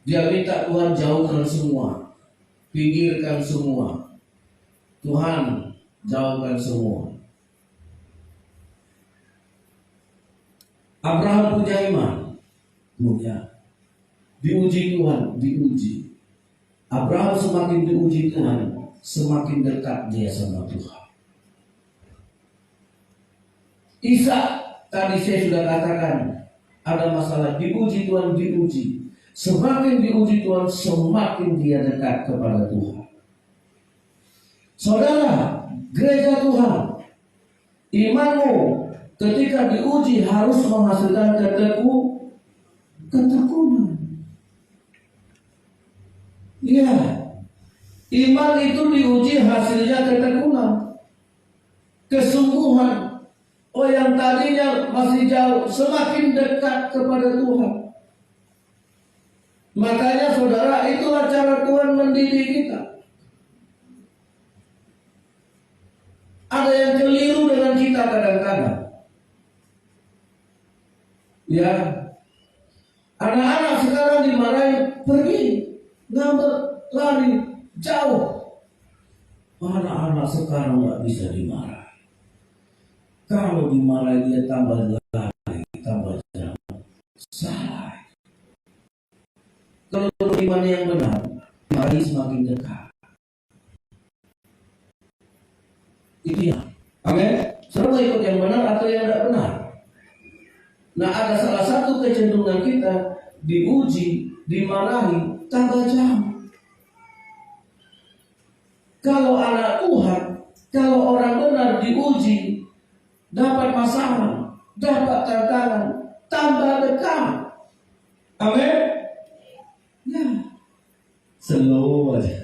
Dia minta Tuhan jauhkan semua, pinggirkan semua. Tuhan jauhkan semua. Abraham punya iman, punya. Diuji Tuhan, diuji. Abraham semakin diuji Tuhan, semakin dekat dia sama Tuhan. Ishak, tadi saya sudah katakan, ada masalah, diuji Tuhan, diuji. Semakin diuji Tuhan, semakin dia dekat kepada Tuhan. Saudara, gereja Tuhan, imanmu ketika diuji harus menghasilkan ketekunan. Iya, iman itu diuji hasilnya ketekunan, kesungguhan. Oh, yang tadinya masih jauh semakin dekat kepada Tuhan. Makanya saudara, itulah cara Tuhan mendidik kita. Ada yang keliru dengan kita kadang-kadang. Ya, anak-anak sekarang dimarahin, pergi, ngambek, lari, jauh. Anak-anak sekarang nggak bisa dimarahi. Kalau dimarahi dia tambah lari, tambah jauh. Salah. Kalau iman yang benar, mari semakin dekat. Itu ya. Amin. Selalu ikut yang benar atau yang tidak benar. Nah, ada salah satu kecenderungan kita diuji, dimarahi, tambah jauh. Kalau anak Tuhan, kalau orang benar diuji, dapat masalah, dapat tantangan, tambah dekat. Amin. Ya, slow aja.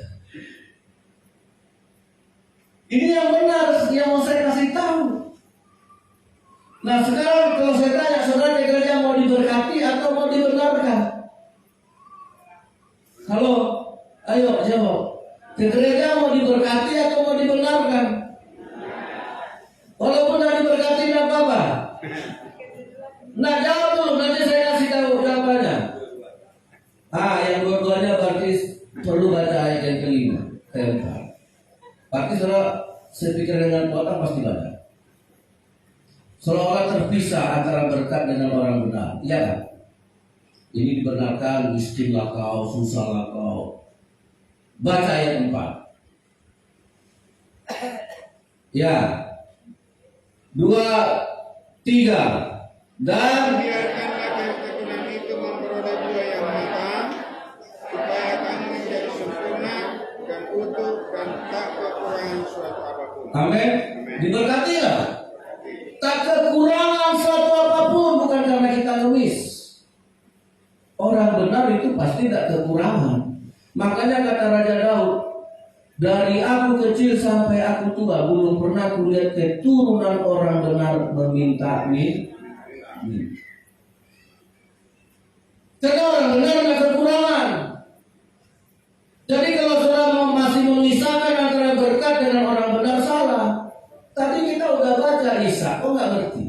Ini yang benar, yang mau saya kasih tahu. Nah sekarang kalau saya tanya, saudara di gereja mau diberkati atau mau dibenarkan? Halo, ayo jawab. Di gereja mau diberkati atau mau dibenarkan? Walaupun tidak diberkati tidak apa-apa. Nah jawab dulu, nanti saya kasih tahu jawabannya. Yang dua-duanya berarti perlu baca ayat yang kelima, keempat. Berarti saudara sepikir dengan Tuhan pasti baca. Seolah-olah terpisah antara berkat dengan orang benar. Iya kan? Ini dibenarkan, miskinlah kau, susahlah kau. Baca ayat 4. Ya. 2, 3. Dan biarkanlah ketekunan itu memperoleh buah yang matang, supaya kamu menjadi sempurna dan utuh dan tak kekurangan suatu apapun. amin. Diberkati lah. Tak kekurangan suatu apapun, bukan karena kita ngemis. Orang benar itu pasti tak kekurangan. Makanya kata Raja Daud, dari aku kecil sampai aku tua belum pernah kulihat keturunan orang benar meminta minta. Karena orang benar ada kekurangan. Jadi kalau saudara masih memisahkan antara berkat dengan orang benar, salah. Tadi kita udah baca Ishak, kok nggak ngerti?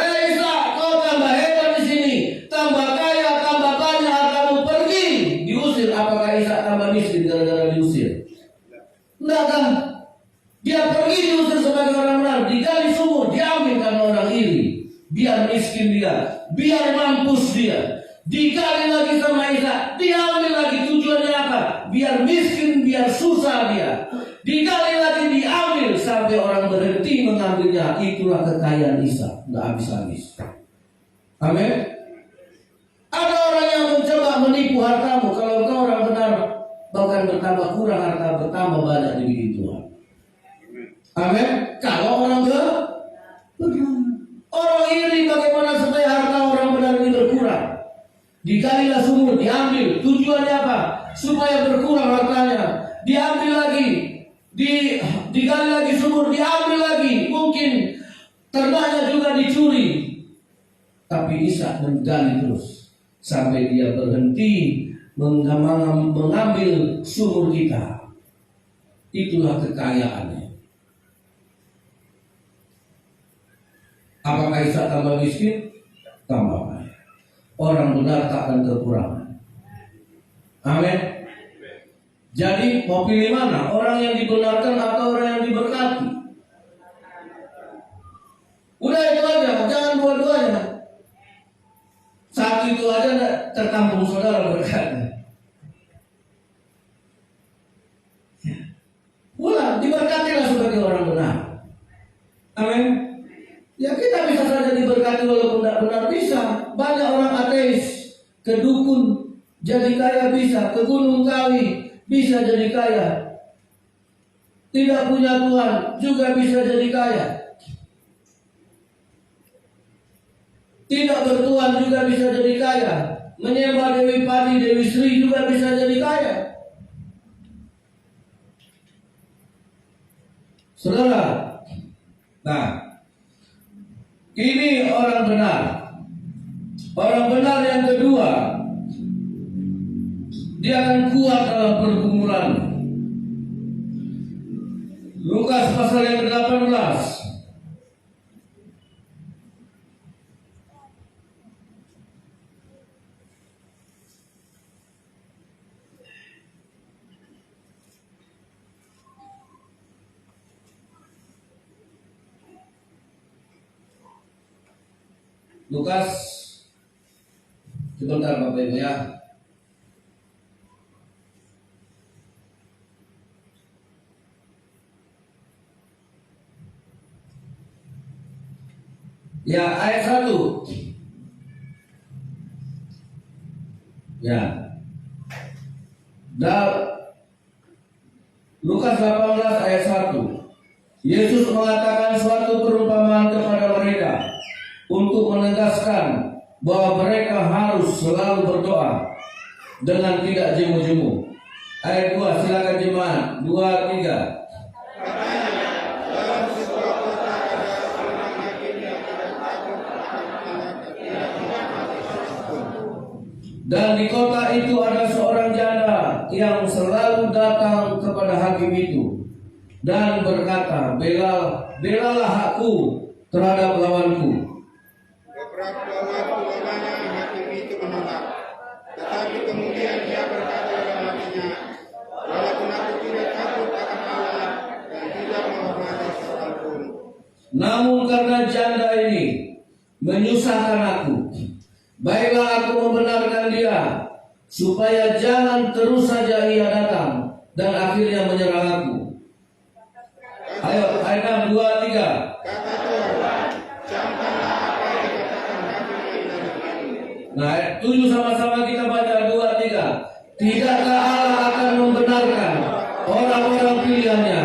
Ishak, kau tambah hebat di sini, tambah kaya, tambah banyak, hartamu, pergi. Diusir, apakah Ishak tambah miskin gara-gara diusir? Enggak kan? Dia pergi diusir sebagai orang benar, digali sumur, diambil karena orang iri. Biar miskin dia, biar mampus dia. Digali lagi sama Ishak, diambil lagi, tujuannya apa? Biar miskin, biar susah dia. Digali lagi, diambil sampai orang berhenti mengambilnya. Itulah kekayaan Ishak, nggak habis-habis. Amin. Ada orang yang mencoba menipu hartamu. Kalau engkau orang benar, bahkan bertambah kurang harta, bertambah banyak di bidang Tuhan. Amin. Kalau orang benar, orang iri, bagaimana supaya harta orang benar ini berkurang? Digalilah sumur, diambil. Tujuannya apa? Supaya berkurang hartanya. Diambil lagi, digali lagi sumur, diambil lagi. Mungkin ternaknya juga dicuri. Tapi Ishak menggali terus sampai dia berhenti mengambil sumur kita. Itulah kekayaannya. Apakah Ishak tambah miskin? Tambah kaya. Orang benar tak akan kekurangan. Amin. Jadi mau pilih mana? Orang yang dibenarkan atau orang yang diberkati? Udah itu aja, jangan dua-duanya. Satu itu aja tertampung saudara berkatnya. Pula diberkatilah sebagai orang benar. Amin. Ya kita bisa saja diberkati walaupun tidak benar, bisa. Banyak orang ateis, ke dukun jadi kaya bisa, ke gunung kawi bisa jadi kaya. Tidak punya Tuhan juga bisa jadi kaya. Tidak bertuhan juga bisa jadi kaya. Menyembah Dewi Padi, Dewi Sri juga bisa jadi kaya. Saudara, nah ini orang benar. Orang benar yang kedua, dia akan kuat dalam pergumulan. Lukas pasal yang ke-18. Lukas, sebentar Bapak Ibu ya. Ya, ayat 1. Ya. Lukas 18 ayat 1. Yesus mengatakan suatu perumpamaan kepada mereka untuk menegaskan bahwa mereka harus selalu berdoa dengan tidak jemu-jemu. Ayat 2, silakan jemaat. 2, 3. Dan di kota itu ada seorang janda yang selalu datang kepada hakim itu dan berkata, belalah aku terhadap lawanku. Beberapa waktu lamanya hakim itu menolak. Tetapi kemudian dia berkata dalam hatinya, walaupun aku tidak takut akan Allah dan tidak menghormati seorang pun, namun karena janda ini menyusahkan aku, baiklah aku membenarkan dia, supaya jangan terus saja ia datang dan akhirnya menyerang aku. Ayo, ayat 2, 3. kata Tuhan, camkanlah apa yang dikatakan hakim itu. Nah, ayat 7 sama-sama kita baca. 2, 3. Tidakkah Allah akan membenarkan orang-orang pilihannya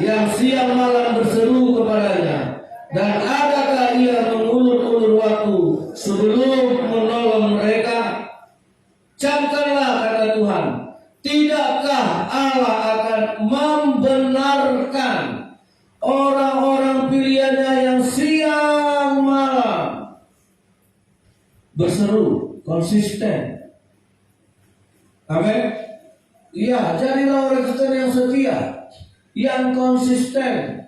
yang siang malam berseru kepadanya, dan adakah ia mengulur-ulur waktu sebelum menolong mereka? Camkanlah, kata Tuhan, tidakkah Allah akan membenarkan orang-orang pilihannya yang siang malam berseru, konsisten. Amin. Iya, jadilah orang Kristen yang setia, yang konsisten,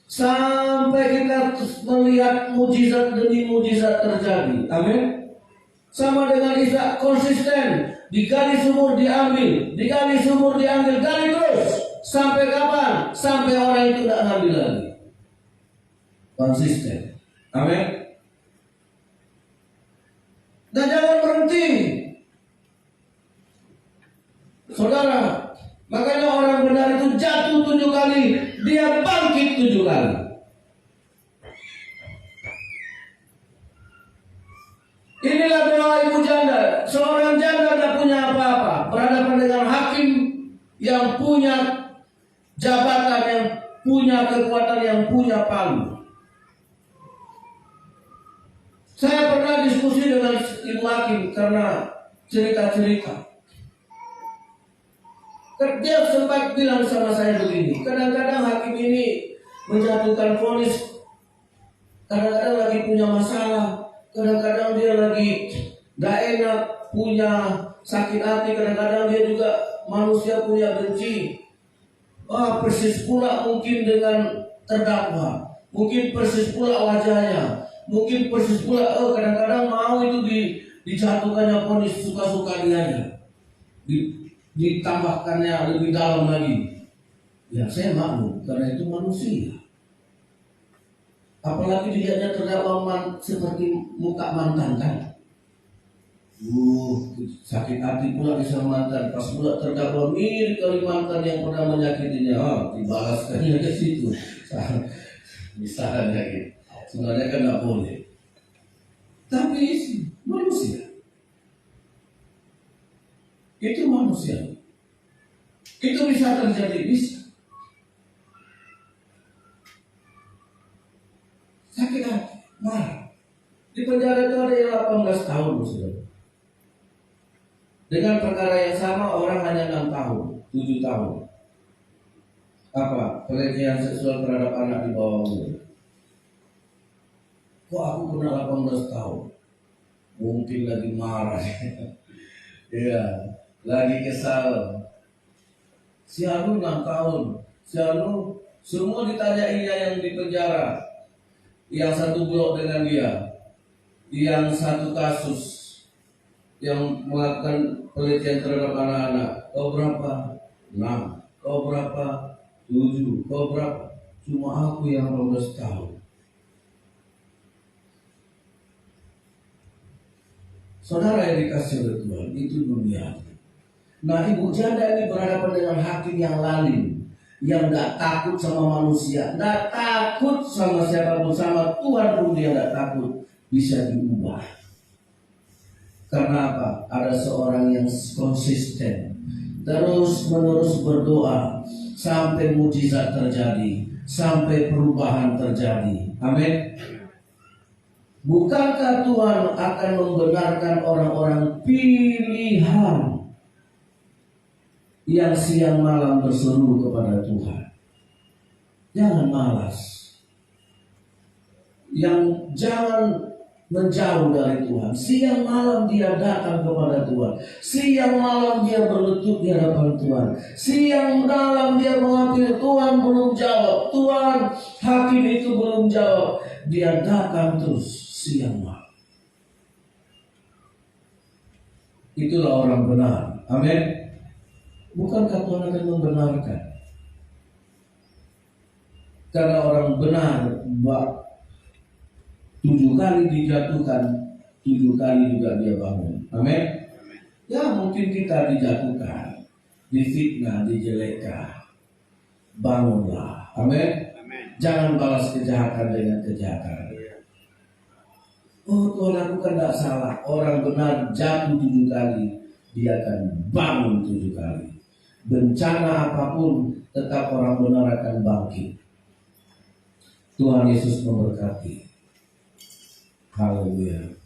sampai kita melihat mujizat demi mujizat terjadi. Amin. Sama dengan Ishak, konsisten, digali sumur diambil, digali sumur diambil, gali terus. Sampai kapan? Sampai orang itu tidak ngambil lagi. Konsisten. Amin. Dan jangan berhenti, saudara. Makanya orang benar itu jatuh 7 kali, dia bangkit 7 kali. Inilah doa ibu janda. Seorang janda tidak punya apa-apa, berhadapan dengan hakim yang punya jabatan, yang punya kekuatan, yang punya palu. Saya pernah diskusi dengan ibu hakim karena cerita-cerita. Dia sempat bilang sama saya begini, kadang-kadang hakim ini menjatuhkan vonis, kadang-kadang lagi punya masalah, kadang-kadang dia lagi gak enak, punya sakit hati, kadang-kadang dia juga manusia punya benci. Persis pula mungkin dengan terdakwa, mungkin persis pula wajahnya, Mungkin persis pula kadang-kadang mau itu dijatuhkannya ponis suka-suka dia, ditambahkannya lebih dalam lagi. Ya saya maklum karena itu manusia. Apalagi dilihatnya terdakwa seperti muka mantan kan. Sakit hati pula bisa mantan. Pas pula terdakwa mirip kali mantan yang pernah menyakitinya. Dibalaskannya ke situ. Misalnya gitu. Sebenarnya kan nggak boleh. Tapi manusia. Itu manusia. Itu bisa terjadi, bisa. Sakit hati, marah. Di penjara itu ada yang 18 tahun, saudara. Dengan perkara yang sama orang hanya 6 tahun, 7 tahun. Apa? Pelecehan seksual terhadap anak di bawah umur. Kok aku kena 18 tahun? Mungkin lagi marah. Ya, lagi kesal. Si Anu 6 tahun. Si Anu semua ditanyainya yang di penjara. Yang satu blok dengan dia, yang satu kasus yang melakukan pelecehan terhadap anak-anak. Kau berapa? 6. Kau berapa? 7. Kau berapa? Cuma aku yang 12 tahun. Saudara yang dikasih oleh Tuhan, itu dunia. Nah, ibu janda ini berhadapan dengan hakim yang lalim, yang gak takut sama manusia, gak takut sama siapapun, sama Tuhan pun dia gak takut. Bisa diubah. Karena apa? Ada seorang yang konsisten, terus menerus berdoa sampai mujizat terjadi, sampai perubahan terjadi. Amin. Bukankah Tuhan akan membenarkan orang-orang pilihan yang siang malam berseru kepada Tuhan? Jangan malas. Yang jangan menjauh dari Tuhan. Siang malam dia datang kepada Tuhan. Siang malam dia berlutut di hadapan Tuhan. Siang malam dia mengakui Tuhan belum jawab. Tuhan hakim itu belum jawab. Dia datang terus siang malam. Itulah orang benar. Amin. Bukankah Tuhan akan membenarkan? Karena orang benar 7 kali dijatuhkan, 7 kali juga dia bangun. Amin. Ya mungkin kita dijatuhkan, difitnah, dijelekkan. Bangunlah. Amin. Jangan balas kejahatan dengan kejahatan. Oh Tuhan, aku kan tidak salah. Orang benar jatuh 7 kali, dia akan bangun 7 kali. Bencana apapun, tetap orang benar akan bangkit. Tuhan Yesus memberkati. Haleluya.